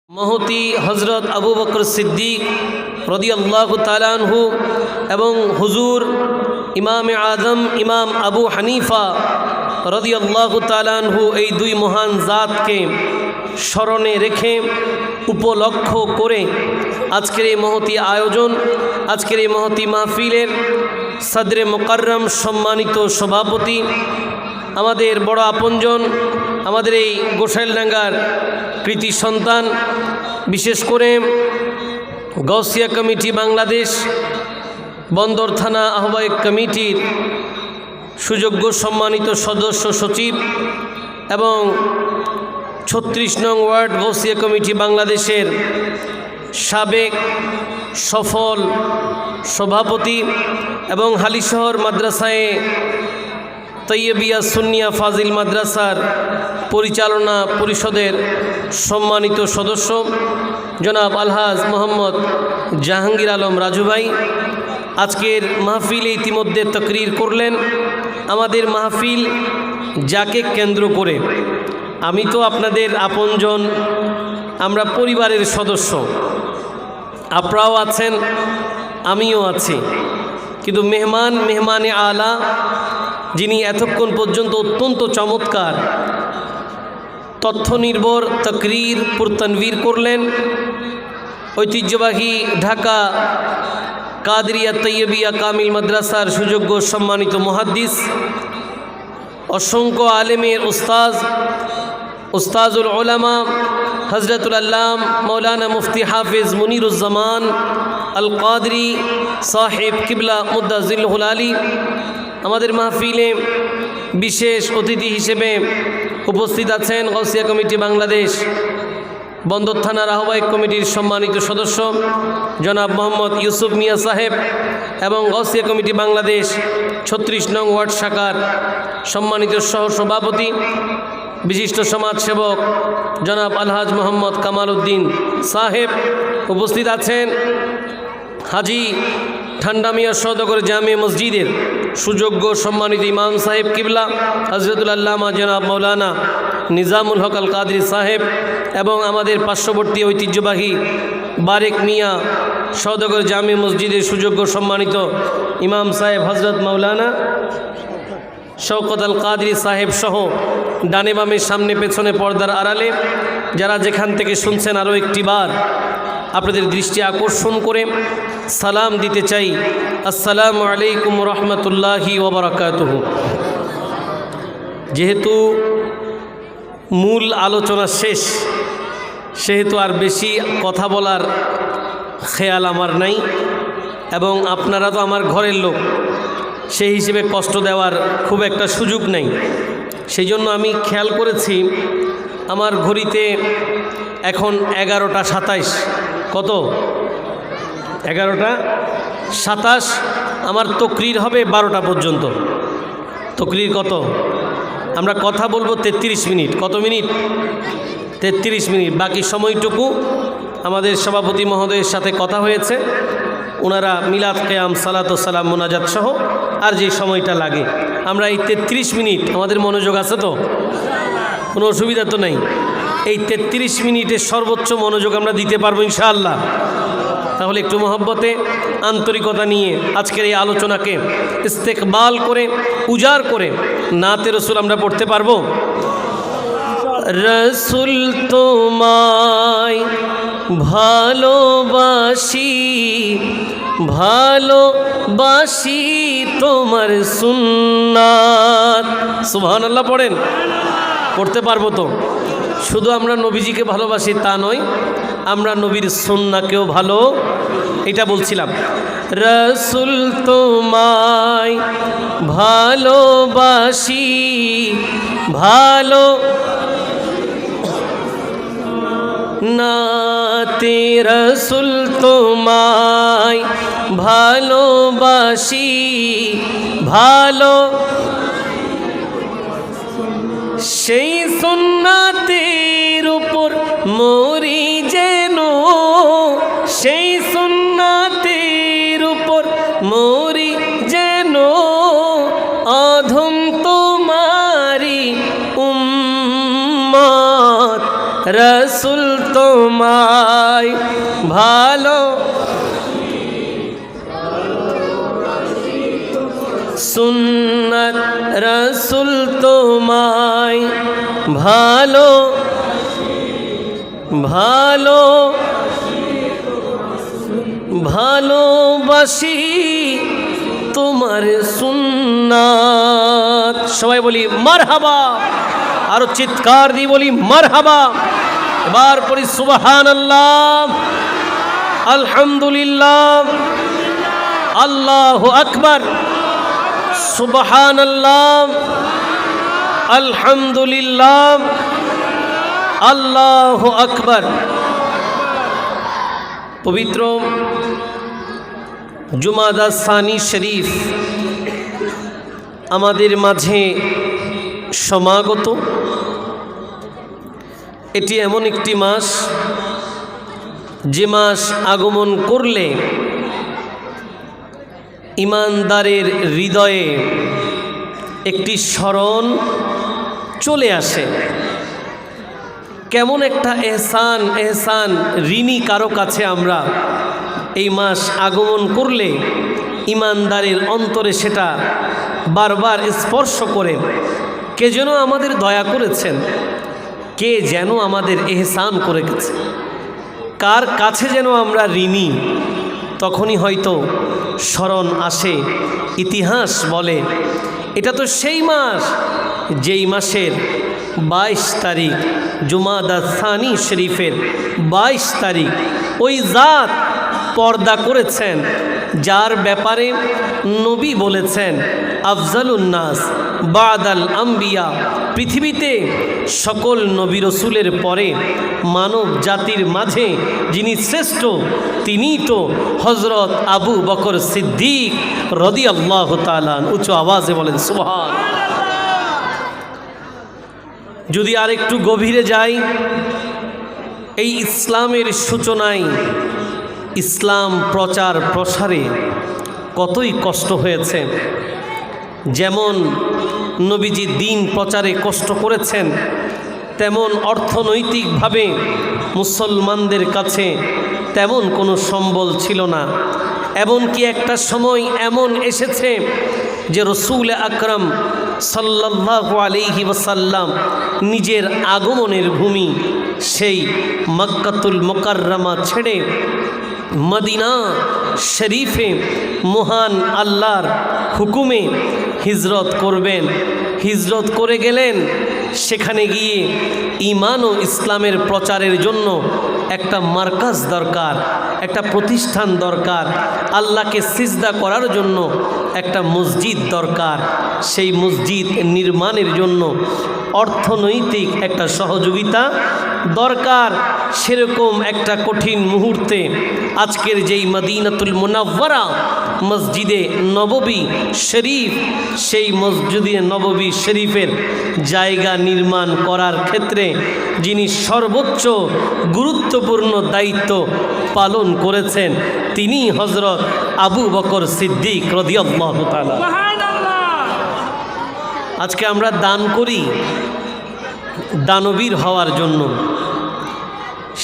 महती हजरत अबू बकर सिद्दीक रदियल्लाहु ताआला अन्हु एवं हुजूर इमाम आजम इमाम अबू हनीफा रदियल्लाहु ताआला अन्हु এই দুই মহান জাতকে স্মরণে রেখে উপলক্ষ করে আজকের এই মহতি আয়োজন, আজকের এই মহতি মাহফিলের সদরে মুকাররম সম্মানিত সভাপতি, আমাদের বড় আপনজন, আমাদের এই গোসাইলডাঙ্গার কৃতি সন্তান, বিশেষ করে গাউসিয়া কমিটি বাংলাদেশ বন্দর থানা আহ্বায়ক কমিটির সুযোগ্য সম্মানিত সদস্য সচিব এবং ৩৬ নং ওয়ার্ড গাউসিয়া কমিটি বাংলাদেশের সাবেক সফল সভাপতি এবং হালিশহর মাদ্রাসায়ে তৈয়বিয়া সুন্নিয়া ফাজিল মাদ্রাসার পরিচালনা পরিষদের সম্মানিত সদস্য জনাব আলহাজ মোহাম্মদ জাহাঙ্গীর আলম রাজু ভাই আজকের মাহফিলে ইতিমধ্যে তকরির করলেন। আমাদের মাহফিল যাকে কেন্দ্র করে, আমি তো আপনাদের আপনজন, আমরা পরিবারের সদস্য, আপনারাও আছেন, আমিও আছি, কিন্তু মেহমানে আলা যিনি এতক্ষণ পর্যন্ত অত্যন্ত চমৎকার তথ্য নির্ভর তকরির পুরতনবীর করলেন, ঐতিহ্যবাহী ঢাকা কাদরিয়া তৈয়বিয়া কামিল মাদ্রাসার সুযোগ্য সম্মানিত মুহাদ্দিস, অসংখ্য আলেমের উস্তাজুল উলামা হজরতুল আল্লাম মৌলানা মুফতি হাফিজ মুনিরুজ্জামান আল কাদরি সাহেব কিবলা মুদ্দাজিল্লুল আলী, আমাদের মাহফিলে বিশেষ অতিথি হিসেবে উপস্থিত আছেন গাউসিয়া কমিটি বাংলাদেশ বন্দর থানার আহ্বায়ক কমিটির সম্মানিত সদস্য জনাব মোহাম্মদ ইউসুফ মিয়া সাহেব এবং গাউসিয়া কমিটি বাংলাদেশ ৩৬ নং ওয়ার্ড শাখার সম্মানিত সহসভাপতি বিশিষ্ট সমাজসেবক জনাব আলহাজ মোহাম্মদ কামাল উদ্দিন সাহেব, উপস্থিত আছেন হাজি ঠান্ডা মিয়া সওদাগর জামে মসজিদের সুযোগ্য সম্মানিত ইমাম সাহেব কিবলা হজরতুল আল্লামা জনাব মৌলানা নিজামুল হক আল কাদরি সাহেব এবং আমাদের পার্শ্ববর্তী ঐতিহ্যবাহী বারেক মিয়া সওদাগর জামে মসজিদের সুযোগ্য সম্মানিত ইমাম সাহেব হজরত মৌলানা শওকত আল কাদরি সাহেব সহ ডানে বামে সামনে পেছনে পর্দার আড়ালে যারা যেখান থেকে শুনছেন, আরও একটি বার আপনাদের দৃষ্টি আকর্ষণ করে সালাম দিতে চাই। আসসালামু আলাইকুম রহমতুল্লাহি ওয়া বারাকাতুহু। যেহেতু মূল আলোচনা শেষ, সেহেতু আর বেশি কথা বলার খেয়াল আমার নাই এবং আপনারা তো আমার ঘরের লোক, সেই হিসেবে কষ্ট দেওয়ার খুব একটা সুযোগ নেই। সেই জন্য আমি খেয়াল করেছি আমার ঘড়িতে এখন 11টা 27। কত? 11টা 27। আমার তকরির হবে 12টা পর্যন্ত। তকরির কত? আমরা কথা বলবো 33 মিনিট। কত মিনিট? 33 মিনিট। বাকি সময়টুকু আমাদের সভাপতি মহোদয়ের সাথে কথা হয়েছে, ওনারা মিলাদ কিয়াম সালাত ও সালাম মোনাজাত সহ আর যে সময়টা লাগে আমরা এই 33 মিনিট, আমাদের মনোযোগ আছে তো? কোনো অসুবিধা তো নেই? এই 33 মিনিটের সর্বোচ্চ মনোযোগ আমরা দিতে পারবো ইনশাআল্লাহ। তাহলে একটু মহব্বতে আন্তরিকতা নিয়ে আজকের এই আলোচনাকে ইস্তেকবাল করে উজাড় করে নাতে রসুল আমরা পড়তে পারবো। রসুল তোমায় ভালোবাসি, ভালোবাসি তোমার সুন্নাত। সুবহানাল্লাহ পড়েন। পড়তে পারবো তো? শুধু আমরা নবীজিকে ভালোবাসি তা নয়, আমরা নবীর সুন্নাহকেও ভালো, এটা বলছিলাম। রসুল তোমায় ভালোবাসি, ভালো নাতে রসুল তোমায় ভালোবাসি, ভালো সেই সুন্নাতের উপর মরি যেন, সেই সুন্নাতের উপর মরি যেন, অধম তোমারি উম্মত রসুল তো তোমায় ভালো সুন্নত রসুল তোমায় ভালো ভালো ভালোবাসি তোমার সুন্নাত। সবাই বলি মারহাবা, আরো চিৎকার দিয়ে বলি মারহাবা। এবার পড়ি সুবহানাল্লাহ, আলহামদুলিল্লাহ, আল্লাহু আকবার, সুবহানাল্লাহ, আলহামদুলিল্লাহ, আল্লাহু আকবার। পবিত্র জুমাদা সানি শরীফ আমাদের মাঝে সমাগত। এটি এমন একটি মাস, যে মাস আগমন করলে ঈমানদারের হৃদয়ে একটি স্মরণ চলে আসে। কেমন একটা এহসান ঋণী কারো কাছে আমরা। এই মাস আগমন করলে ঈমানদারের অন্তরে সেটা বারবার স্পর্শ করে, কে যেন আমাদের দয়া করেছেন, কে যেন আমাদের এহসান করে গেছে, কার কাছে যেন আমরা ঋণী। তখনই হয়তো স্মরণ আসে, ইতিহাস বলে এটা তো সেই মাস যেই মাসের 22 তারিখ, জুমাদা সানি শরীফের 22 তারিখ ওই জাত পর্দা করেছেন, যার ব্যাপারে নবী বলেছেন আফজালুন নাস বাদাল আম্বিয়া, পৃথিবীতে সকল নবী রসুলের পরে মানব জাতির মাঝে যিনি শ্রেষ্ঠ, তিনিই তো হজরত আবু বকর সিদ্দিক রাদিয়াল্লাহু তাআলা। উচ্চ আওয়াজে বলেন সুবহান। যদি আরেকটু গভীরে যাই, এই ইসলামের সূচনায়, ইসলাম প্রচার প্রসারে কতই কষ্ট হয়েছে। যেমন নবীজি দিন প্রচারে কষ্ট করেছেন, তেমন অর্থনৈতিকভাবে মুসলমানদের কাছে তেমন কোনো সম্বল ছিল না। এমনকি একটা সময় এমন এসেছে যে রসুল আকরাম সাল্লাল্লাহু আলাইহি ওয়াসাল্লাম নিজের আগমনের ভূমি সেই মক্কাতুল মুকাররমা ছেড়ে মদিনা শরীফে মহান আল্লাহর হুকুমে হিজরত করবেন। হিজরত করে গেলেন, সেখানে গিয়ে ঈমান ও ইসলামের প্রচারের জন্য একটা মার্কাজ দরকার, একটা প্রতিষ্ঠান দরকার, আল্লাহকে সিজদা করার জন্য একটা মসজিদ দরকার। সেই মসজিদ নির্মাণের জন্য অর্থনৈতিক একটা সহযোগিতা দরকার। সেরকম একটা কঠিন মুহূর্তে আজকের যেই মদিনাতুল মুনাওয়ারা মসজিদে নববী শরীফ, সেই মসজিদে নববী শরীফের জায়গা নির্মাণ করার ক্ষেত্রে যিনি সর্বোচ্চ গুরুত্বপূর্ণ দায়িত্ব পালন করেছেন, তিনি হজরত আবু বকর সিদ্দিক রাদিয়াল্লাহু তাআলা। আজকে আমরা দান করি দানবীর হওয়ার জন্য,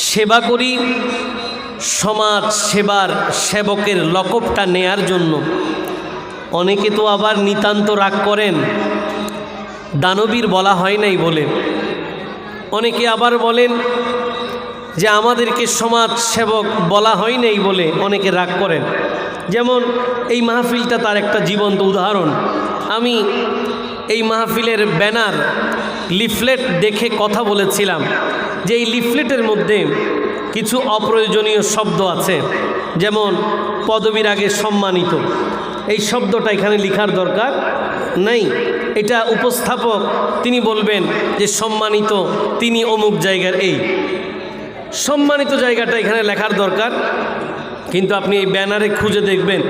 সেবা করি সমাজ সেবার সেবকের লকবটা নেয়ার জন্য। অনেকে তো আবার নিতান্ত রাগ করেন দানবীর বলা হয় নাই বলে। অনেকে আবার বলেন যে আমাদেরকে সমাজ সেবক বলা হয় নাই বলে অনেকে রাগ করেন। যেমন এই মাহফিলটা তার একটা জীবন্ত উদাহরণ। আমি এই মাহফিলের ব্যানার লিফলেট দেখে কথা বলেছিলাম যে এই লিফলেটের মধ্যে কিছু অপ্রয়োজনীয় শব্দ আছে, যেমন পদবীর আগে সম্মানিত, এই শব্দটা এখানে লেখার দরকার নাই। এটা উপস্থাপক তিনি বলবেন যে সম্মানিত তিনি অমুক জায়গার, এই সম্মানিত জায়গাটা এখানে লেখার দরকার। কিন্তু আপনি এই ব্যানারে খুঁজে দেখবেন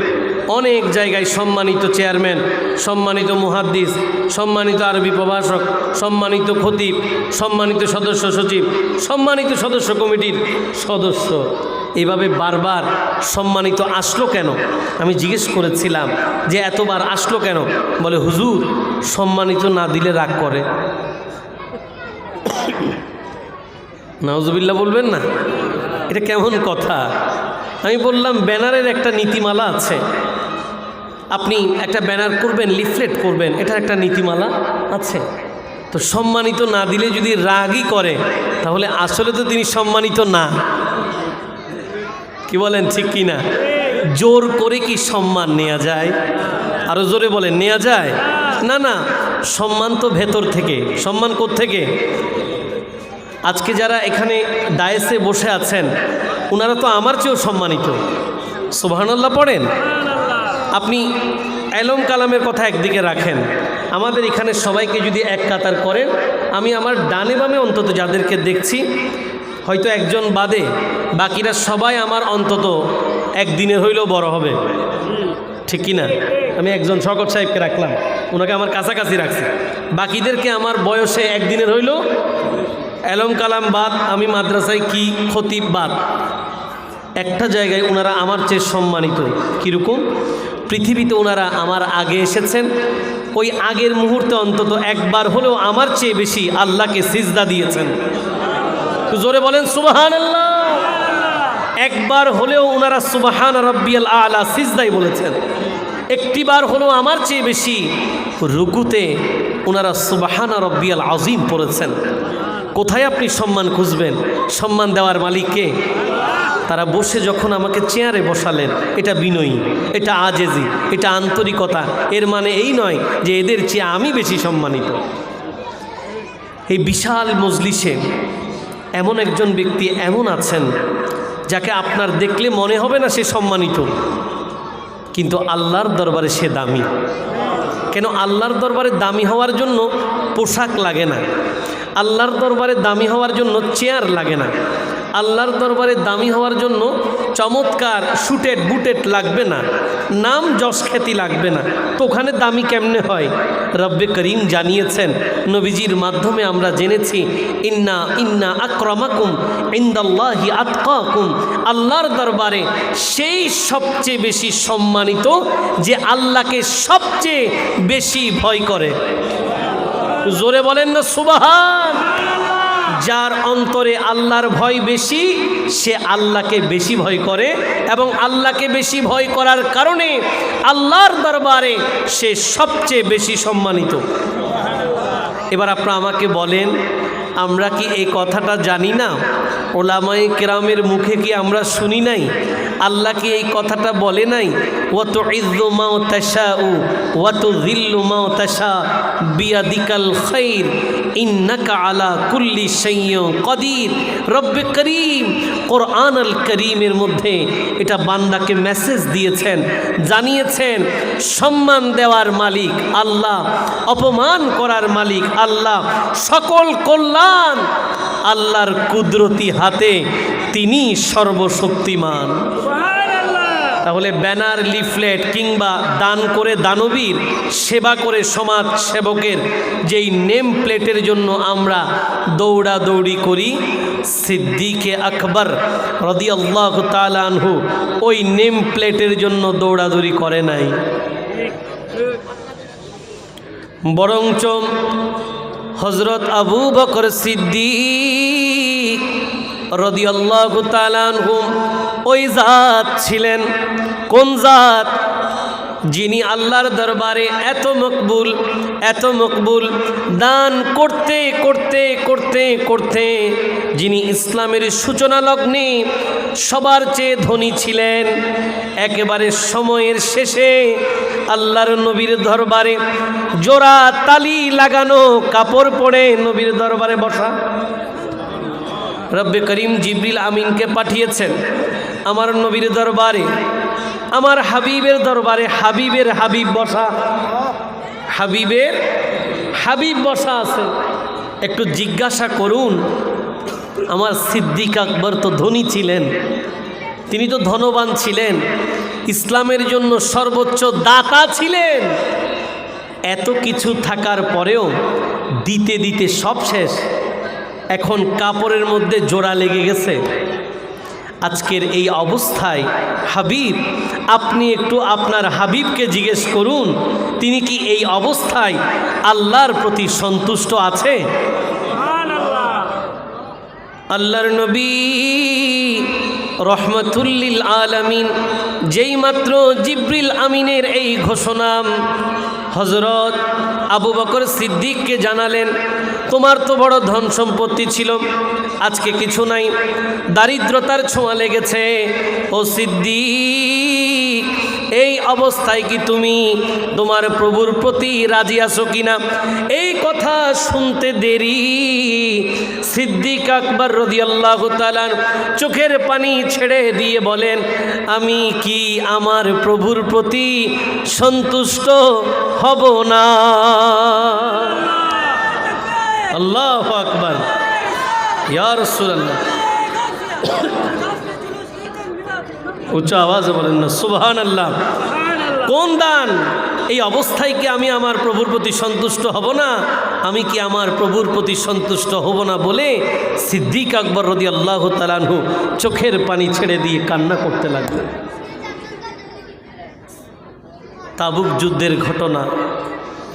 অনেক জায়গায় সম্মানিত চেয়ারম্যান, সম্মানিত মুহাদ্দিস, সম্মানিত আরবি প্রভাষক, সম্মানিত খতিব, সম্মানিত সদস্য সচিব, সম্মানিত সদস্য কমিটির সদস্য, এভাবে বারবার সম্মানিত আসলো কেন? আমি জিজ্ঞেস করেছিলাম যে এতবার আসলো কেন? বলে হুজুর সম্মানিত না দিলে রাগ করে। নাউজুবিল্লাহ বলবেন না? এটা কেমন কথা? আমি বললাম ব্যানারের একটা নীতিমালা আছে। আপনি একটা ব্যানার করবেন, লিফলেট করবেন, এটার একটা নীতিমালা আছে। তো সম্মানিত না দিলে যদি রাগই করে তাহলে আসলে তো তিনি সম্মানিত না। কি বলেন, ঠিক কি না? জোর করে কি সম্মান নেওয়া যায়? আরো জোরে বলেন, নেওয়া যায় না? না, সম্মান তো ভেতর থেকে। সম্মান কোত্থেকে? আজকে যারা এখানে ডায়েসে বসে আছেন ওনারা তো আমার চেয়েও সম্মানিত। সুবহানাল্লাহ পড়েন। আপনি এলম কালামের কথা একদিকে রাখেন, আমাদের এখানে সবাইকে যদি এক কাতার করেন, আমি আমার ডানে বামে অন্তত যাদেরকে দেখছি, হয়তো একজন বাদে বাকিরা সবাই আমার অন্তত একদিনের হইলেও বড় হবে, ঠিক কি না? আমি একজন শকত সাহেবকে রাখলাম, ওনাকে আমার কাছাকাছি রাখছি, বাকিদেরকে আমার বয়সে একদিনের হইল এলম কালাম বাদ, আমি মাদ্রাসায় কি খতিব বাদ, একটা জায়গায় ওনারা আমার চেয়ে সম্মানিত। কীরকম? পৃথিবীতে ওনারা আমার আগে এসেছেন, ওই আগের মুহূর্তে অন্তত একবার হলেও আমার চেয়ে বেশি আল্লাহকে সিজদা দিয়েছেন। জোরে বলেন সুবহানাল্লাহ। একবার হলেও ওনারা সুবহান রাব্বিয়াল আলা সিজদাই বলেছেন। একটিবার হলেও আমার চেয়ে বেশি রুকুতে ওনারা সুবহান রাব্বিয়াল আযীম পড়েছেন। কোথায় আপনি সম্মান খুঁজবেন? সম্মান দেওয়ার মালিক কে? তারা বসে যখন আমাকে চেয়ারে বসালেন, এটা বিনয়ী, এটা আজেজি, এটা আন্তরিকতা। এর মানে এই নয় যে এদের চেয়ে আমি বেশি সম্মানিত। এই বিশাল মজলিসে এমন একজন ব্যক্তি এমন আছেন যাকে আপনার দেখলে মনে হবে না সে সম্মানিত, কিন্তু আল্লাহর দরবারে সে দামি। কেন? আল্লাহর দরবারে দামি হওয়ার জন্য পোশাক লাগে না, আল্লাহর দরবারে দামি হওয়ার জন্য চেয়ার লাগে না, আল্লাহর দরবারে দামি হওয়ার জন্য চমৎকার শুটেড বুটেড লাগবে না, নাম যশ খ্যাতি লাগবে না। তো ওখানে দামি কেমনে হয়? রব্বে করিম জানিয়েছেন, নবীজির মাধ্যমে আমরা জেনেছি, ইন্না ইন্না আকরামাকুম ইনদাল্লাহি আতকাকুম। আল্লাহর দরবারে সেই সবচেয়ে বেশি সম্মানিত যে আল্লাহকে সবচেয়ে বেশি ভয় করে। জোরে বলেন না সুবহান। যার অন্তরে আল্লাহর ভয় বেশি সে আল্লাহকে বেশি ভয় করে, এবং আল্লাহকে বেশি ভয় করার কারণে আল্লাহর দরবারে সে সবচেয়ে বেশি সম্মানিত। এবার আপনারা আমাকে বলেন, আমরা কি এই কথাটা জানি না? ওলামায়ে কেরামের মুখে কি আমরা শুনি নাই? আল্লাহ কি এই কথাটা বলে নাই? ওয়া তুইজ্জু মা তাশাউ ওয়া তুযিল্লু মা তাশা বিয়াদিকাল খাইর ইন্নাকা আলা কুল্লি শাইইন কাদির। রব্বে করিম কোরআনুল করিমের মধ্যে এটা বান্দাকে মেসেজ দিয়েছেন, জানিয়েছেন সম্মান দেওয়ার মালিক আল্লাহ, অপমান করার মালিক আল্লাহ, সকল কল্যাণ আল্লাহর কুদরতি হাতে, তিনি সর্বশক্তিমান। তাহলে ব্যানার, লিফলেট কিংবা দান করে দানবীর, সেবা করে সমাজ সেবকের যেই নেম প্লেটের জন্য আমরা দৌড়াদৌড়ি করি, সিদ্দিকে আকবর রাদিয়াল্লাহু তাআলা আনহু ওই নেম প্লেটের জন্য দৌড়াদৌড়ি করে নাই, বরঞ্চ হযরত আবু বকর সিদ্দিক রাদিয়াল্লাহু তাআলা আনহু ওই জাত ছিলেন। কোন জাত? যিনি আল্লাহর দরবারে এত মকবুল, এত মকবুল, দান করতে করতে করতে করতে যিনি ইসলামের সূচনা লগ্নে সবার চেয়ে ধনী ছিলেন। একেবারে সময়ের শেষে আল্লাহর নবীর দরবারে জোড়া তালি লাগানো কাপড় পরে নবীর দরবারে বসা। রব্বে করিম জিবরিল আমিনকে পাঠিয়েছেন আমার নবীর দরবারে, আমার হাবিবের দরবারে। হাবিবের হাবিব বসা, হাবিবের হাবিব বসা আছে। একটু জিজ্ঞাসা করুন, আমার সিদ্দিক আকবর তো ধনী ছিলেন, তিনি তো ধনবান ছিলেন, ইসলামের জন্য সর্বোচ্চ দাতা ছিলেন। এত কিছু থাকার পরেও দিতে দিতে সব শেষ, এখন কাপড়ের মধ্যে জোড়া লেগে গেছে। আজকের এই অবস্থায় হাবিব, আপনি একটু আপনার হাবিবকে জিজ্ঞেস করুন, তিনি কি এই অবস্থায় আল্লাহর প্রতি সন্তুষ্ট আছে? আল্লাহর নবী রহমাতুল্লিল আলামিন যেই মাত্র জিবরিল আমিনের এই ঘোষণা হযরত আবু বকর সিদ্দিককে জানালেন, তোমার তো বড় ধন সম্পত্তি ছিল, আজকে কিছু নাই, দারিদ্রতার ছোঁয়া লেগেছে। ও সিদ্দিক, এই অবস্থায় কি তুমি তোমার প্রভুর প্রতি রাজি আছো কিনা? এই কথা শুনতে দেরি সিদ্দিক আকবর রাদিয়াল্লাহু তাআলা চোখের পানি ছেড়ে দিয়ে বলেন, আমি কি আমার প্রভুর প্রতি সন্তুষ্ট হব না? আল্লাহু আকবার, ইয়া রাসূলুল্লাহ। উচ্চ আওয়াজে বলেন না সুবহানাল্লাহ। কোন দান? এই অবস্থায় কি আমি আমার প্রভুর প্রতি সন্তুষ্ট হব না? আমি কি আমার প্রভুর প্রতি সন্তুষ্ট হব না বলে সিদ্দিক আকবর রাদিয়াল্লাহু তাআলা আনহু চোখের পানি ছেড়ে দিয়ে কান্না করতে লাগলেন। তাবুক যুদ্ধের ঘটনা,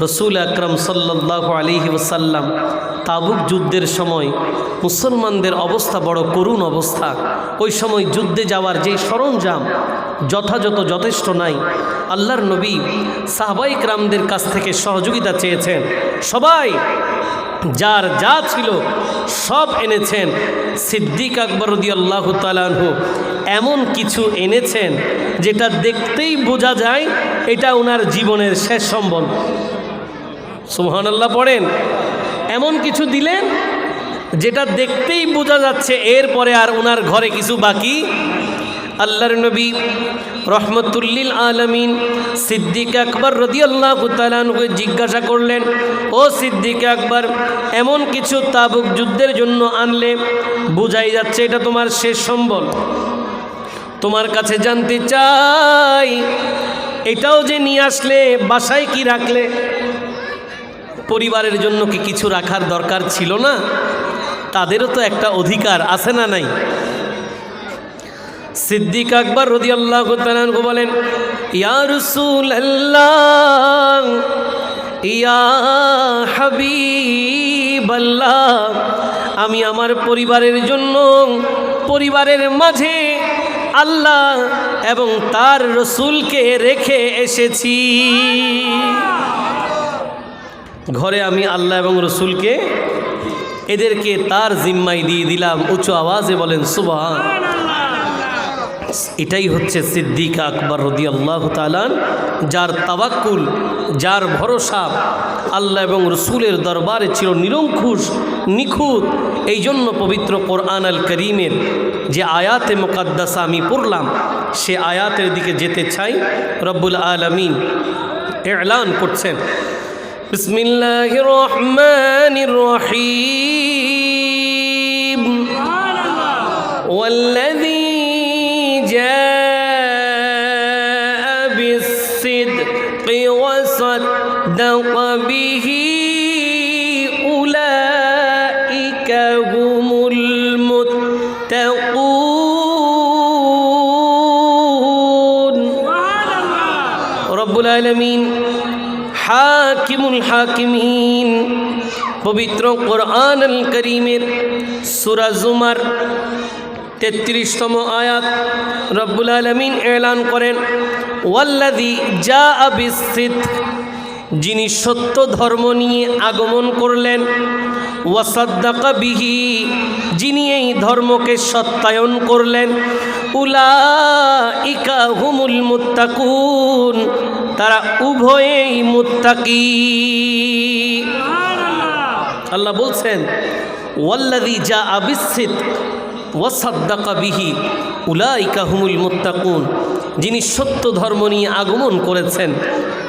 রসুল আকরাম সাল্লাল্লাহু আলাইহি ওয়াসাল্লাম তাবুক যুদ্ধের সময় মুসলমানদের অবস্থা বড় করুণ অবস্থা। ওই সময় যুদ্ধে যাওয়ার যে সরঞ্জাম যথেষ্ট নাই। আল্লাহর নবী সাহাবায়ে কেরামদের কাছ থেকে সহযোগিতা চেয়েছেন, সবাই যার যা ছিল সব এনেছেন। সিদ্দিক আকবর রাদিয়াল্লাহু তাআলা আনহু এমন কিছু এনেছেন যেটা দেখতেই বোঝা যায় এটা ওনার জীবনের শেষ সম্বল। সুবহানাল্লাহ পড়েন। এমন কিছু দিলেন যেটা দেখতেই বোঝা যাচ্ছে এরপরে আর ওনার ঘরে কিছু বাকি। আল্লাহর নবী রহমতুল্লিল আলামিন সিদ্দিক আকবর রাদিয়াল্লাহু তাআলা আনহুকে জিজ্ঞাসা করলেন, ও সিদ্দিক আকবর, এমন কিছু তাবুক যুদ্ধের জন্য আনলে, বোঝাই যাচ্ছে এটা তোমার শেষ সম্বল। তোমার কাছে জানতে চাই, এটাও যে নিয়ে আসলে বাসায় কি রাখলে? পরিবারের জন্য কি কিছু রাখার দরকার ছিল না? তাদেরও তো একটা অধিকার আছে না নাই? সিদ্দিক আকবর রাদিয়াল্লাহু তাআলা আনহু বলেন, ইয়া রাসূলুল্লাহ, ইয়া হাবিবাল্লাহ, আমি আমার পরিবারের জন্য পরিবারের মাঝে আল্লাহ এবং তার রসুলকে রেখে এসেছি। ঘরে আমি আল্লাহ এবং রসুলকে, এদেরকে তার জিম্মায় দিয়ে দিলাম। উঁচু আওয়াজে বলেন সুবহান। এটাই হচ্ছে সিদ্দিক আকবর রাদিয়াল্লাহু তাআলা, যার তাওয়াক্কুল, যার ভরসা আল্লাহ এবং রসুলের দরবারে ছিল নিরঙ্কুশ, নিখুঁত। এই জন্য পবিত্র কোরআন আল করিমের যে আয়াতে মুকাদ্দাসা আমি পড়লাম, সে আয়াতের দিকে যেতে চাই। রব্বুল আলামিন এলান করছেন, বিসমিল্লাহির রহমানির রহিম, ওয়াল্লাযী জাআ বিস-সিদকি ওয়া সাদ্দাকা বিহি উলাইকা হুমুল মুত্তাকুন। রব্বুল আলামিন হাকিমুল হাকিমিন পবিত্র কোরআন আল করিমের সূরা জুমার 33তম আয়াত রব্বুল আলামিন এলান করেন, ওয়াল্লাযী জাআ বিস-সিদক, যিনি সত্য ধর্ম নিয়ে আগমন করলেন, ওয়া সাদ্দাকা বিহি, যিনি এই ধর্মকে সত্যায়ন করলেন, উলাইকা হুমুল মুত্তাকুন, তারা উভয়েই মুত্তাকি। আল্লাহ বলছেন, ওয়াল্লাযী জাআ বিস-সিদক ওয়া সাদ্দাকা বিহি উলাইকা হুমুল মুত্তাকুন, যিনি সত্য ধর্ম নিয়ে আগমন করেছেন,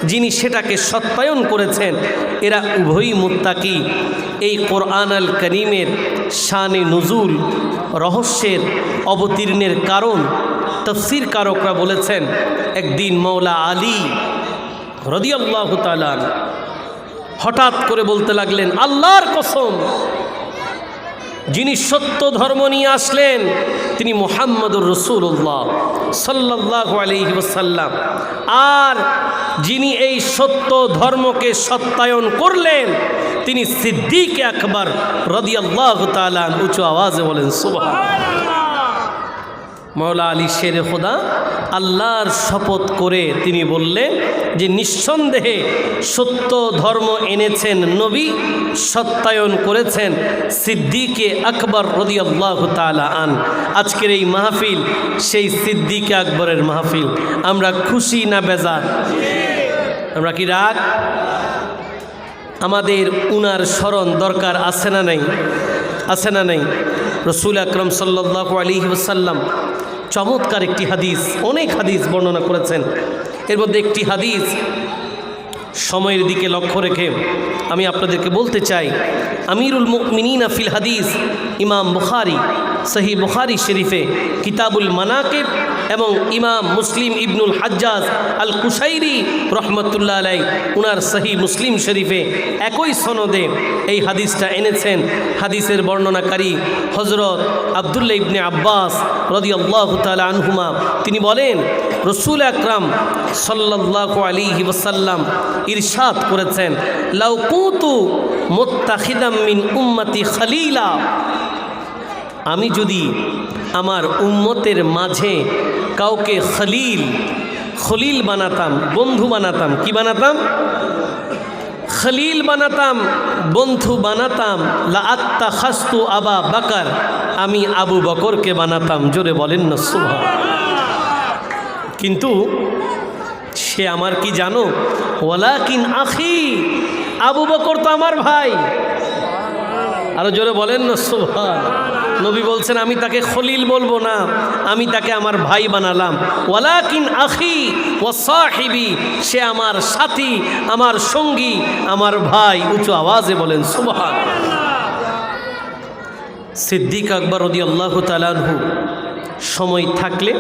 যিনি সেটাকে সত্যায়ন করেছেন, এরা উভয়ই মুত্তাকি। এই কোরআন আল করিমের শানে নুজুল, রহস্যের অবতীর্ণের কারণ তাফসীর কারকরা বলেছেন, একদিন মওলা আলী রাদিয়াল্লাহু তাআলা হঠাৎ করে বলতে লাগলেন, আল্লাহর কসম, যিনি সত্য ধর্ম নিয়ে আসলেন তিনি মুহাম্মদুর রাসূলুল্লাহ সাল্লাল্লাহু আলাইহি ওয়াসাল্লাম, আর যিনি এই সত্য ধর্মকে সত্যায়ন করলেন তিনি সিদ্দিক আকবর রাদিয়াল্লাহু তাআলা উঁচু আওয়াজে বলেন সুবহানাল্লাহ। মওলা আলী শেরে খোদা আল্লাহর শপথ করে তিনি বললেন যে নিঃসন্দেহে সত্য ধর্ম এনেছেন নবী, সত্যায়ন করেছেন সিদ্দিকে আকবর রাদিয়াল্লাহু তাআলা আন। আজকের এই মাহফিল সেই সিদ্দিকে আকবরের মাহফিল। আমরা খুশি না বেজার? আমরা কি রাগ? আমাদের উনার স্মরণ দরকার আছে না নাই? আছে না নাই? রসুল আকরম সাল্লাল্লাহু আলাইহি ওয়াসাল্লাম চমৎকার একটি হাদিস, অনেক হাদিস বর্ণনা করেছেন। এর মধ্যে একটি হাদিস সময়ের দিকে লক্ষ্য রেখে আমি আপনাদেরকে বলতে চাই, আমিরুল মুমিনিন ফিল হাদিস ইমাম বুখারী সহিহ বুখারী শরীফে কিতাবুল মানাকিব এবং ইমাম মুসলিম ইবনুল হাজ্জাজ আল কুশাইরি রহমতুল্লাহ আলাই উনার সহিহ মুসলিম শরীফে একই সনদে এই হাদিসটা এনেছেন। হাদিসের বর্ণনাকারী হজরত আব্দুল্লাহ ইবনে আব্বাস রাদিয়াল্লাহু তাআলা আনহুমা, তিনি বলেন রসুল আকরাম সাল্লাল্লাহু আলাইহি ওয়াসাল্লাম ইরশাদ করেছেন, লাউ কুনতু মুত্তাখিদাম মিন উম্মতি খলিলা, আমি যদি আমার উম্মতের মাঝে কাউকে খলিল বানাতাম, বন্ধু বানাতাম। কি বানাতাম? খলিল বানাতাম, বন্ধু বানাতাম। লা আত্তাখাযতু আবা বকর, আমি আবু বকরকে বানাতাম। জোরে বলেন না সুবহানাল্লাহ। কিন্তু সে আমার কি জানো? ওয়ালাকিন আখি, আবু বকর তো আমার ভাই। আরো জোরে বলেন না সুবহানাল্লাহ। নবী বলছেন আমি তাকে খলিল বলবো না, আমি তাকে আমার ভাই বানালাম। ওয়ালাকিন আখি ওয়া সাহিবি, সে আমার সাথী, আমার সঙ্গী, আমার ভাই। উঁচু আওয়াজে বলেন সুবহানাল্লাহ। সিদ্দিক আকবর রাদিয়াল্লাহু তাআলা আনহু, সময় থাকলে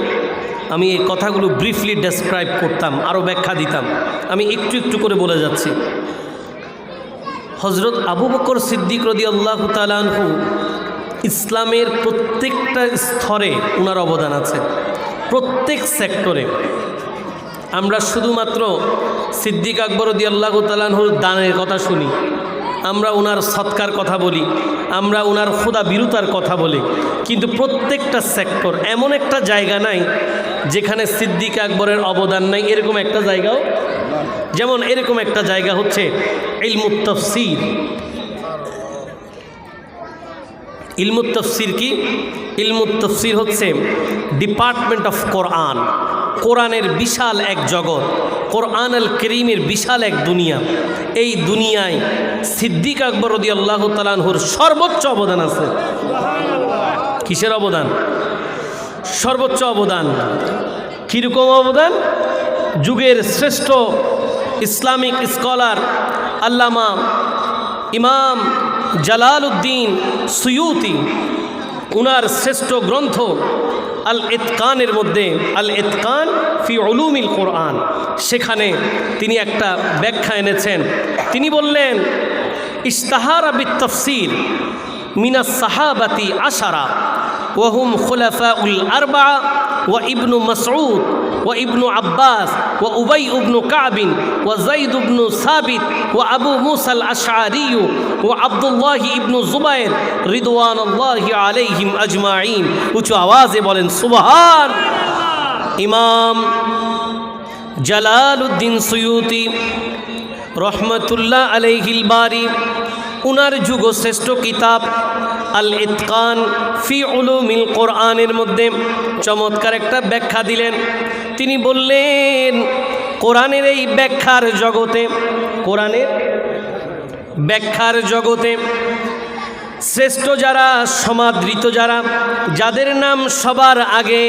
আমি এই কথাগুলো ব্রিফলি ডেসক্রাইব করতাম, আরও ব্যাখ্যা দিতাম। আমি একটু একটু করে বলে যাচ্ছি। হজরত আবু বকর সিদ্দিক রাদিয়াল্লাহু তাআলা আনহু ইসলামের প্রত্যেকটা স্তরে ওনার অবদান আছে, প্রত্যেক সেক্টরে। আমরা শুধুমাত্র সিদ্দিক আকবর রাদিয়াল্লাহু তাআলা আনহুর দানের কথা শুনি, আমরা ওনার সৎকার কথা বলি, আমরা ওনার খোদা বিরুতার কথা বলি, কিন্তু প্রত্যেকটা সেক্টর এমন একটা জায়গা নাই যেখানে সিদ্দিক আকবরের অবদান নাই, এরকম একটা জায়গাও। যেমন এরকম একটা জায়গা হচ্ছে ইলমুত তাফসীর। ইলমুত তাফসীর কি? ইলমুত তাফসীর হচ্ছে ডিপার্টমেন্ট অফ কোরআন। কোরআনের বিশাল এক জগৎ, কোরআন আল কারীমের বিশাল এক দুনিয়া। এই দুনিয়ায় সিদ্দিক আকবর রাদিয়াল্লাহু তাআলা আনহুর সর্বোচ্চ অবদান আছে। কিসের অবদান? সর্বোচ্চ অবদান। কীরকম অবদান? যুগের শ্রেষ্ঠ ইসলামিক স্কলার আল্লামা ইমাম জালালউদ্দিন সুয়ুতি, উনার শ্রেষ্ঠ গ্রন্থ আল ইতকানের মধ্যে, আল ইতকান ফি উলুমিল কোরআন, সেখানে তিনি একটা ব্যাখ্যা এনেছেন। তিনি বললেন, ইশতাহারা বিত তাফসীর মিনাস সাহাবাতি আশারা ওয়া হুম খুলাফাউল আরবা'a ওয়া ইবনু মাসউদ ওয়া ইবনু আব্বাস ওয়া উবাই ইবনু কাব ওয়া যায়েদ ইবনু সাবিত ওয়া আবু মুসা আল আশআরী ওয়া আব্দুল্লাহ ইবনু জুবায়ের রিদওয়ানুল্লাহি আলাইহিম আজমাইন। উঁচু আওয়াজে বলেন সুবহান। ইমাম জালালউদ্দিন সুয়ুতি রহমতুল্লাহ আলাইহিল বারি, উনার যুগশ্রেষ্ঠ কিতাব আল ইতকান ফি উলুমিল কোরআনের মধ্যে চমৎকার একটা ব্যাখ্যা দিলেন। তিনি বললেন, কোরআনের এই ব্যাখ্যার জগতে, কোরআনের ব্যাখ্যার জগতে শ্রেষ্ঠ যারা, সমাদৃত যারা, যাদের নাম সবার আগে,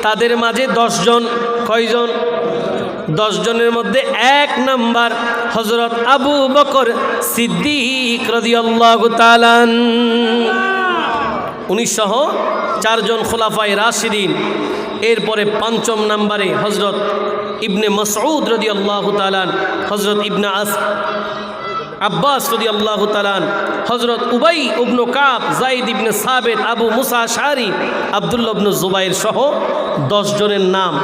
তাদের মাঝে 10 জন। কয়জন? 10 জনের মধ্যে 1 নাম্বার হযরত আবু বকর সিদ্দিক রাদিয়াল্লাহু তাআলা, উনি সহ 4 জন খোলাফায়ে রাশিদিন। এরপরে 5ম নম্বরে হযরত ইবনে মাসউদ রাদিয়াল্লাহু তাআলা, হযরত ইবনে আব্বাস রাদিয়াল্লাহু তাআলা, হযরত উবাই ইবনে কাব, যায়েদ ইবনে সাবিত, আবু মুসা আশআরী, আব্দুল্লাহ ইবনে জুবায়ের সহ 10 জনের নাম।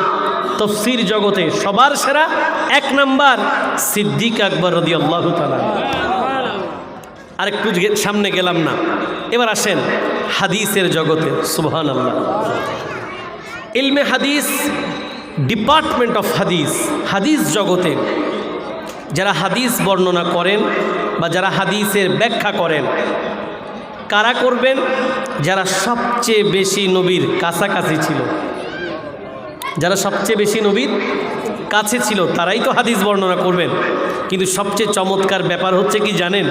তাফসীর জগতে সবার সেরা 1 নাম্বার সিদ্দিক আকবর রাদিয়াল্লাহু তাআলা। আর একটু সামনে গেলাম না। এবার আসেন হাদিসের জগতে। সুবহানাল্লাহ। ইলমে হাদিস, ডিপার্টমেন্ট অফ হাদিস, হাদিস জগতে যারা হাদিস বর্ণনা করেন বা যারা হাদিসের ব্যাখ্যা করেন, কারা করবেন? যারা সবচেয়ে বেশি নবীর কাছাকাছি ছিল, যারা সবচেয়ে বেশি নবীর কাছে ছিল তারাই তো হাদিস বর্ণনা করবেন। কিন্তু সবচেয়ে চমৎকার ব্যাপার হচ্ছে কি জানেন?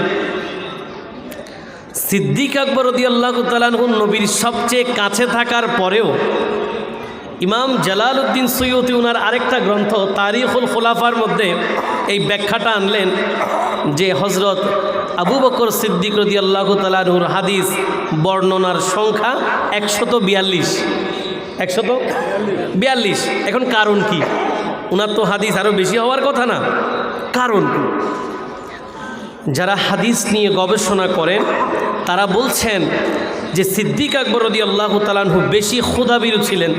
সিদ্দিক আকবর রাদিয়াল্লাহু তাআলা আনহু নবীর সবচেয়ে কাছে থাকার পরেও ইমাম জালালউদ্দিন সুয়ুতি ওনার আরেকটা গ্রন্থ তারিখুল খুলাফার মধ্যে এই ব্যাখ্যাটা আনলেন যে হযরত আবু বকর সিদ্দিক রাদিয়াল্লাহু তাআলা আনহুর হাদিস বর্ণনার সংখ্যা 142। 142। এখন কারণ কি? ওনার তো হাদিস আরও বেশি হওয়ার কথা না? কারণ কি? যারা হাদিস নিয়ে গবেষণা করেন তারা বলছেন যে সিদ্দিক আকবর রাদিয়াল্লাহু তাআলা আনহু বেশি ক্ষুধাভীরু ছিলেন।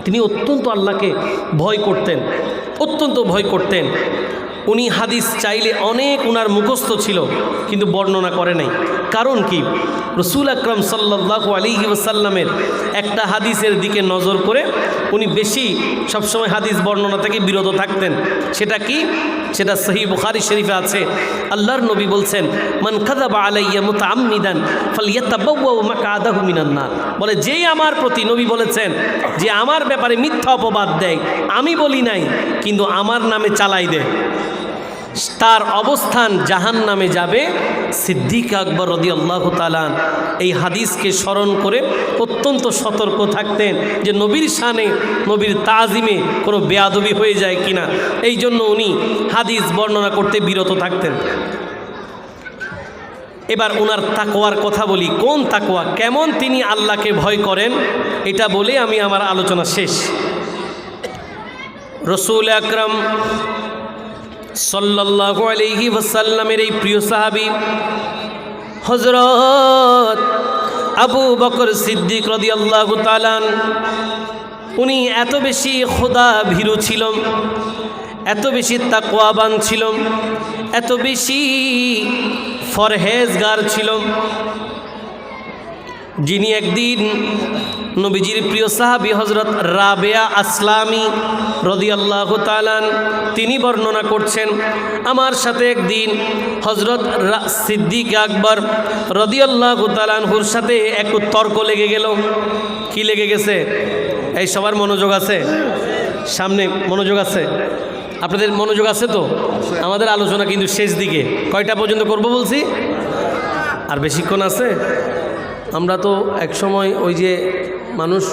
তিনি অত্যন্ত আল্লাহকে ভয় করতেন, অত্যন্ত ভয় করতেন। উনি হাদিস চাইলে অনেক উনার মুখস্থ ছিল কিন্তু বর্ণনা করে নাই। কারণ কি? রসুল আকরাম সাল্লাল্লাহু আলাইহি ওয়াসাল্লামের একটা হাদিসের দিকে নজর করে উনি বেশি সবসময় হাদিস বর্ণনা থেকে বিরত থাকতেন। সেটা কি? সেটা সহিহ বুখারী শরীফে আছে। আল্লাহর নবী বলছেন, মান কাযাবা আলাইয়া মুতাআম্মিদান ফালইয়াতাবাওয়া মাকআদাহু মিনান নার। বলে যেই আমার প্রতি, নবী বলেছেন, যে আমার ব্যাপারে মিথ্যা অপবাদ দেয়, আমি বলি নাই কিন্তু আমার নামে চালাই দেয়, তার অবস্থান জাহান্নামে যাবে। সিদ্দিক আকবর রাদিয়াল্লাহু তাআলা এই হাদিসকে স্মরণ করে অত্যন্ত সতর্ক থাকতেন যে নবীর শানে, নবীর তাজিমে কোনো বেয়াদবি হয়ে যায় কিনা। এই জন্য উনি হাদিস বর্ণনা করতে বিরত থাকতেন। এবার ওনার তাকওয়ার কথা বলি। কোন তাকওয়া, কেমন তিনি আল্লাহকে ভয় করেন, এটা বলে আমি আমার আলোচনা শেষ। রাসূল আকরাম সাল্লাল্লাহু আলাইহি ওয়াসাল্লামের এই প্রিয় সাহাবী হযরত আবু বকর সিদ্দিক রাদিয়াল্লাহু তাআলা, উনি এত বেশি খোদা ভীরু ছিল, এত বেশি তাকওয়াবান ছিল, এত বেশি ফরহেজগার ছিল, যিনি একদিন নবীজির প্রিয় সাহাবী হযরত রাবেয়া আসলামী রাদিয়াল্লাহু তাআলা তিনি বর্ণনা করছেন, আমার সাথে একদিন হযরত সিদ্দিক আকবর রাদিয়াল্লাহু তাআলা আনহুর সাথে একটু তর্ক লেগে গেল। কি লেগে গেছে? এই সবার মনোযোগ আছে? সামনে মনোযোগ আছে? আপনাদের মনোযোগ আছে তো? আমাদের আলোচনা কিন্তু শেষ দিকে। কয়টা পর্যন্ত করব বলছি? আর বেশিক্ষণ আছে? আমরা তো এক সময় ওই যে মানুষ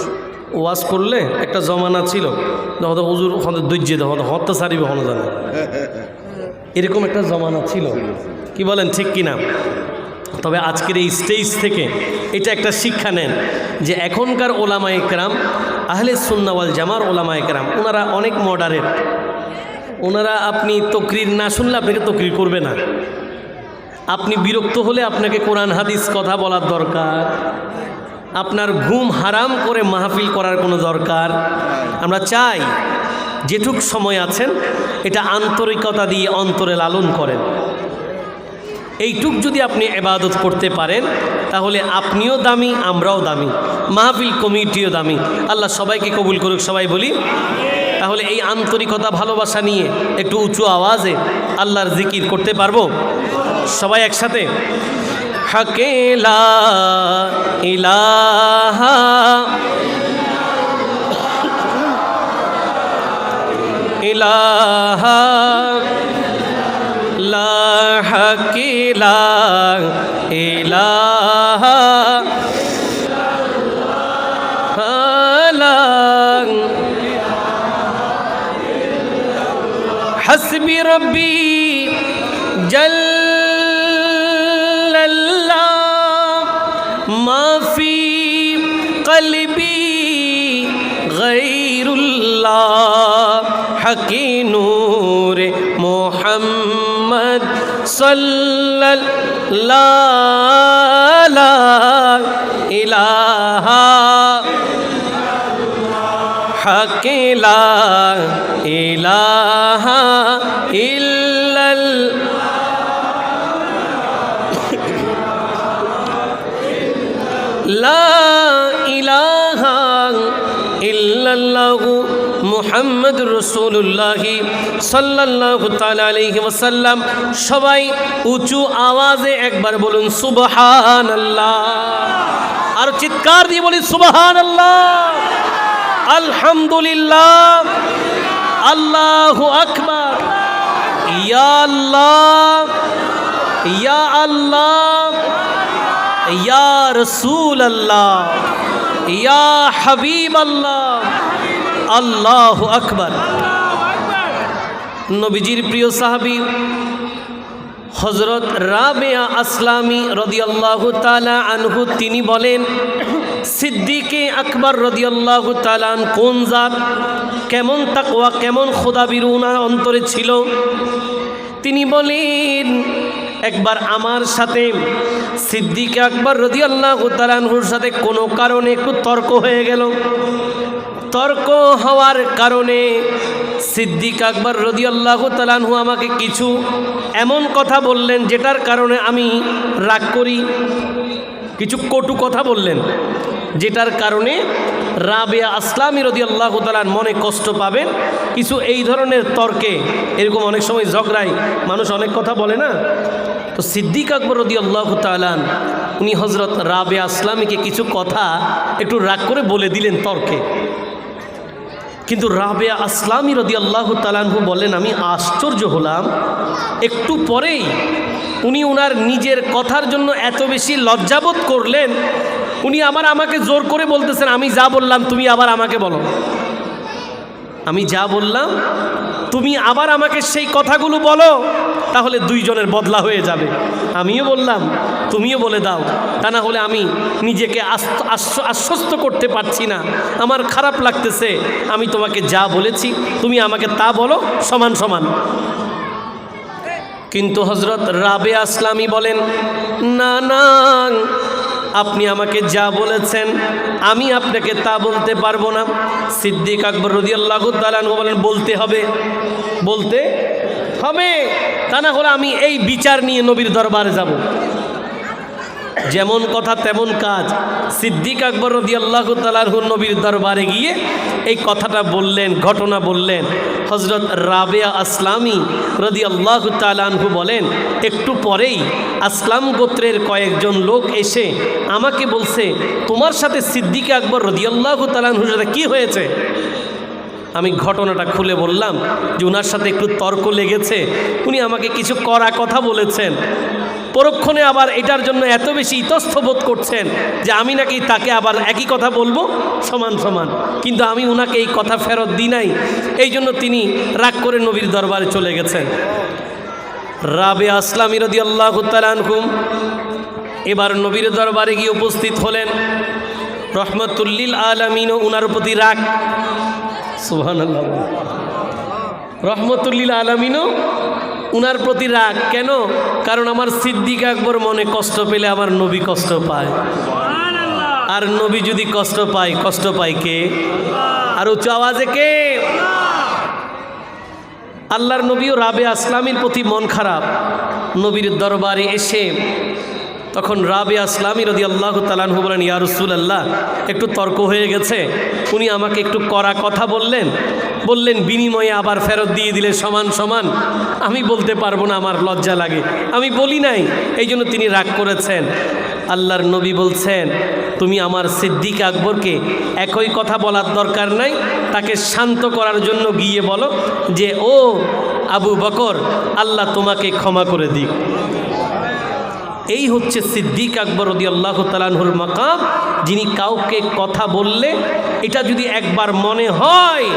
ওয়াজ করলে একটা জমানা ছিল, হয়তো হুজুর দৈর্য হয়তো হত্যা সারিবে হনো জানে, এরকম একটা জমানা ছিল। কি বলেন, ঠিক কিনা? তবে আজকের এই স্টেজ থেকে এটা একটা শিক্ষা নেন যে এখনকার ওলামায়ে কেরাম, আহলে সুন্নাহ ওয়াল জামার ওলামায়ে কেরাম, ওনারা অনেক মডারেট। ওনারা আপনি তকরির না শুনলে আপনাকে তকরির করবে না। আপনি বিরক্ত হলে আপনাকে কোরআন হাদিস কথা বলার দরকার। আপনার ঘুম হারাম করে মাহফিল করার কোনো দরকার। আমরা চাই যেটুক সময় আছেন এটা আন্তরিকতা দিয়ে অন্তরে লালন করেন। এইটুক যদি আপনি ইবাদত করতে পারেন তাহলে আপনিও দামি, আমরাও দামি, মাহফিল কমিটিও দামি। আল্লাহ সবাইকে কবুল করুক, সবাই বলি। তাহলে এই আন্তরিকতা ভালোবাসা নিয়ে একটু উঁচু আওয়াজে আল্লাহর জিকির করতে পারবো সবাই একসাথে? হাকে লা ইলাহা ইলাহা লা হাকে লা ইলাহা হাসবি রব্বি জাল্লাল্লাহ মা ফি কলবি গায়রুল্লাহ হাকি নূরে মুহাম্মদ সাল্লাল্লাহু লা ইলাহা হাকে লা ইলাহা ইল্লাল্লাহ মুহাম্মাদুর রাসূলুল্লাহ সাল্লাল্লাহু তাআলা আলাইহি ওয়াসাল্লাম। সবাই উঁচু আওয়াজে একবার বলুন সুবহানাল্লাহ। আর চিৎকার দিয়ে বলি সুবহানাল্লাহ, আলহামদুলিল্লাহ, আল্লাহু আকবার। ইয়া আল্লাহ, ইয়া আল্লাহ, ইয়া রাসূলুল্লাহ, ইয়া হাবিবাল্লাহ, আল্লাহু আকবার। নবীজির প্রিয় সাহাবী হযরত রাবেয়া আসলামী রাদিয়াল্লাহু তাআলা আনহু তিনি বলেন, সিদ্দিকে আকবর রাদিয়াল্লাহু তাআলা কোন জাত, কেমন তাকওয়া, কেমন খোদাবীর উনার অন্তরে ছিল। তিনি বলেন, একবার আমার সাথে সিদ্দিক আকবর রাদিয়াল্লাহু তাআলা আনহুর সাথে কোনো কারণে একটু তর্ক হয়ে গেল। তর্ক হওয়ার কারণে সিদ্দিক আকবর রাদিয়াল্লাহু তাআলা আনহু আমাকে কিছু এমন কথা বললেন যেটার কারণে আমি রাগ করি। কিছু কটু কথা বললেন যেটার কারণে রাবেয়া আসলামী রাদিয়াল্লাহু তাআলা মনে কষ্ট পাবেন। কিছু এই ধরনের তর্কে, এরকম অনেক সময় ঝগড়ায় মানুষ অনেক কথা বলে না, তো সিদ্দিক আকবর রাদিয়াল্লাহু তাআলা উনি হযরত রাবেয়া আসলামীকে কিছু কথা একটু রাগ করে বলে দিলেন তর্কে। কিন্তু রাবেয়া আসলামী রাদিয়াল্লাহু তাআলা বলেন, আমি আশ্চর্য হলাম, একটু পরেই উনি ওনার নিজের কথার জন্য এত বেশি লজ্জাবোধ করলেন, উনি আমাকে জোর করে বলতেছেন, আমি যা বললাম তুমি আবার আমাকে বলো, আমি যা বললাম তুমি আবার আমাকে সেই কথাগুলো বলো, তাহলে দুইজনের বদলা হয়ে যাবে। আমিও বললাম তুমিও বলে দাও, তা না হলে আমি নিজেকে আশ্বস্ত করতে পারছি না, আমার খারাপ লাগতেছে। আমি তোমাকে যা বলেছি তুমি আমাকে তা বলো, সমান সমান। কিন্তু হযরত রাবেয়া আসলামী বলেন, না না, আপনি আমাকে যা বলেছেন আমি আপনাকে তা বলতে পারবো না। সিদ্দিক আকবর রাদিয়াল্লাহু তাআলা বলেন, বলতে হবে, বলতে হবে, তা না হলে আমি এই বিচার নিয়ে নবীর দরবারে যাব। যেমন কথা তেমন কাজ। সিদ্দিক আকবর রাদিয়াল্লাহু তাআলা নবীর দরবারে গিয়ে এই কথাটা বললেন, ঘটনা বললেন। হযরত রাবেয়া আসলামী রাদিয়াল্লাহু তাআলা আনহু বলেন, একটু পরেই আসলাম গোত্রের কয়েকজন লোক এসে আমাকে বলছে, তোমার সাথে সিদ্দিক আকবর রাদিয়াল্লাহু তাআলা আনহুর সাথে কী হয়েছে? আমি ঘটনাটা খুলে বললাম যে ওনার সাথে একটু তর্ক লেগেছে, উনি আমাকে কিছু কড়া কথা বলেছেন। পরক্ষণে আবার এটার জন্য এত বেশি ইতস্থ বোধ করছেন যে আমি নাকি তাকে আবার একই কথা বলবো সমান সমান, কিন্তু আমি ওনাকে এই কথা ফেরত দিই নাই। এই জন্য তিনি রাগ করে নবীর দরবারে চলে গেছেন। রাবেয়া আসলামী রাদিয়াল্লাহু তাআলা আনহু এবার নবীর দরবারে গিয়ে উপস্থিত হলেন। রহমতুল্লিল আলামিনও উনার প্রতি রাগ। সুবহানাল্লাহ। রহমতুল্লিল আলামিনও উনার প্রতি রাগ। কেন? কারণ আমার সিদ্দিক আকবর মনে কষ্ট পেলে আমার নবী কষ্ট পায়, আর নবী যদি কষ্ট পায় কে? আর উচ্চ আওয়াজে কে? আল্লাহর নবীও রাবেয়া আসলামীর প্রতি মন খারাপ। নবীর দরবারে এসে তখন রাবেয়া আসলামী রাদিয়াল্লাহু তাআলা আনহু বলেন, ইয়া রাসূলুল্লাহ, একটু তর্ক হয়ে গেছে, উনি আমাকে একটু কড়া কথা বললেন, বিনিময়ে আবার ফেরত দিয়ে দিলে সমান সমান। আমি বলতে পারবো না, আমার লজ্জা লাগে, আমি বলি নাই, এই জন্য তিনি রাগ করেছেন। আল্লাহর নবী বলছেন, তুমি আমার সিদ্দিক আকবরকে একই কথা বলার দরকার নাই, তাকে শান্ত করার জন্য গিয়ে বলো যে, ও আবু বকর, আল্লাহ তোমাকে ক্ষমা করে দিক। এই হচ্ছে সিদ্দিক আকবর রাদিয়াল্লাহু তাআলা আনহুর মাকাম, যিনি কাউকে কথা বললে এটা যদি একবার মনে হয়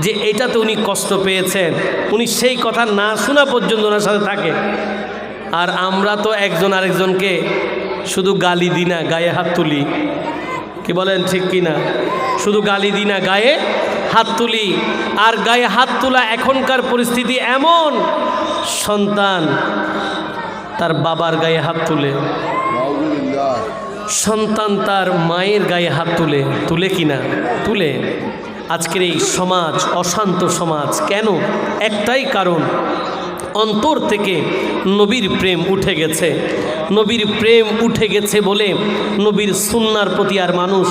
যে এটাতে উনি কষ্ট পেয়েছেন, উনি সেই কথা না শোনা পর্যন্ত ওনার সাথে থাকে। আর আমরা তো একজন আরেকজনকে শুধু গালি দিই না, গায়ে হাত তুলি। কি বলেন, ঠিক কি না? শুধু গালি দিই না, গায়ে হাত তুলি। আর গায়ে হাত তোলা এখনকার পরিস্থিতি এমন, সন্তান তার বাবার গায়ে হাত তুলে, সন্তান তার মায়ের গায়ে হাত তুলে কিনা? তুলে। আজকের এই সমাজ অশান্ত সমাজ। কেন? একটাই কারণ, অন্তর থেকে নবীর প্রেম উঠে গেছে। নবীর প্রেম উঠে গেছে বলে নবীর সুন্নার প্রতি আর মানুষ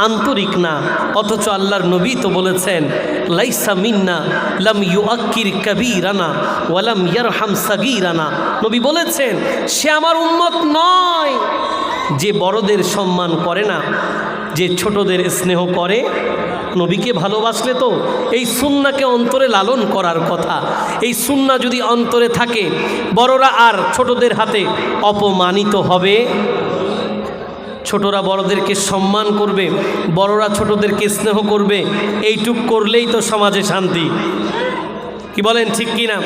আন্তরিক না। অথচ আল্লাহর নবী তো বলেছেন, লাইসা মিন্না লাম ইউআক্কির কাবীরানা ওয়ালাম ইয়ারহাম সাগীরানা। নবী বলেছেন, সে আমার উম্মত নয় যে বড়দের সম্মান করে না, যে ছোটদের স্নেহ করে। নবীকে ভালোবাসলে তো এই সুন্নাকে অন্তরে লালন করার কথা। এই সুন্না যদি অন্তরে থাকে, বড়রা আর ছোটদের হাতে অপমানিত হবে। ছোটরা বড়দেরকে সম্মান করবে, বড়রা ছোটদেরকে স্নেহ করবে। এইটুক করলেই তো সমাজে শান্তি। কি বলেন, ঠিক কি না?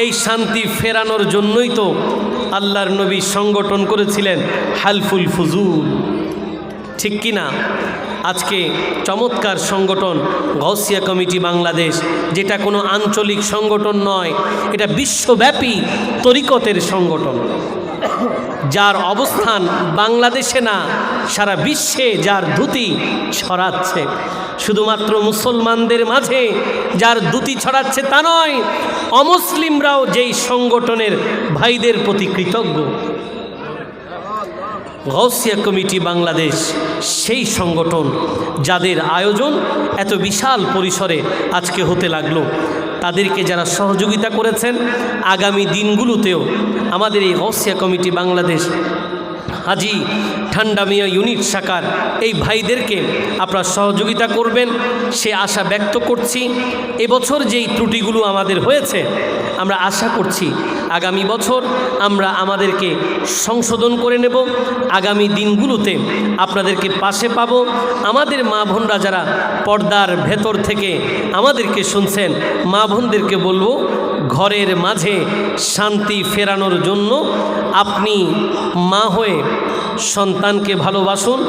এই শান্তি ফেরানোর জন্যই তো আল্লাহর নবী সংগঠন করেছিলেন হালফুল ফুজুল, ঠিক কি না? আজকে চমৎকার সংগঠন গাউসিয়া কমিটি বাংলাদেশ, যেটা কোনো আঞ্চলিক সংগঠন নয়, এটা বিশ্বব্যাপী তরিকতের সংগঠন, যার অবস্থান বাংলাদেশে না সারা বিশ্বে, যার দ্যুতি ছড়াচ্ছে। শুধুমাত্র মুসলমানদের মাঝে যার দ্যুতি ছড়াচ্ছে তা নয়, অমুসলিমরাও যেই সংগঠনের ভাইদের প্রতি কৃতজ্ঞ। গাউসিয়া কমিটি বাংলাদেশ সেই সংগঠন যাদের আয়োজন এত বিশাল পরিসরে আজকে হতে লাগলো। তাদেরকে যারা সহযোগিতা করেছেন, আগামী দিনগুলোতেও আমাদের এই গাউসিয়া কমিটি বাংলাদেশ হাজি ঠান্ডা মিয়া ইউনিট শাখার এই ভাইদেরকে আপনারা সহযোগিতা করবেন, সে আশা ব্যক্ত করছি। এবছর যেই ত্রুটিগুলো আমাদের হয়েছে, আমরা আশা করছি আগামী বছর আমরা আমাদেরকে সংশোধন করে নেব। আগামী দিনগুলোতে আপনাদেরকে পাশে পাব। আমাদের মা বোনরা যারা পর্দার ভেতর থেকে আমাদেরকে শুনছেন, মা বোনদেরকে বলবো, ঘরের মাঝে শান্তি ফেরানোর জন্য আপনি মা হয়ে সন্তানকে ভালোবাসুন।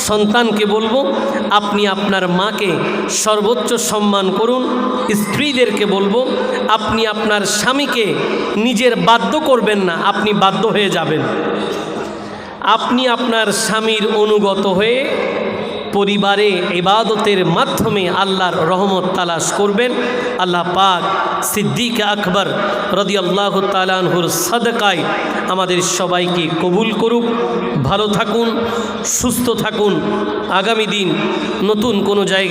সন্তানকে বলবো, আপনি আপনার মাকে সর্বোচ্চ সম্মান করুন। স্ত্রীদেরকে বলবো, আপনি আপনার স্বামীকে নিজের বাধ্য করবেন না, আপনি বাধ্য হয়ে যাবেন। আপনি আপনার স্বামীর অনুগত হয়ে পরিবারে ইবাদতের মাধ্যমে আল্লাহর রহমত তালাশ করবেন। আল্লাহ পাক সিদ্দিক আকবর রাদিয়াল্লাহু তাআলা আনহুর সাদকায় আমাদের সবাইকে কবুল করুক। ভালো থাকুন, সুস্থ থাকুন। আগামী দিন নতুন কোনো জায়গায়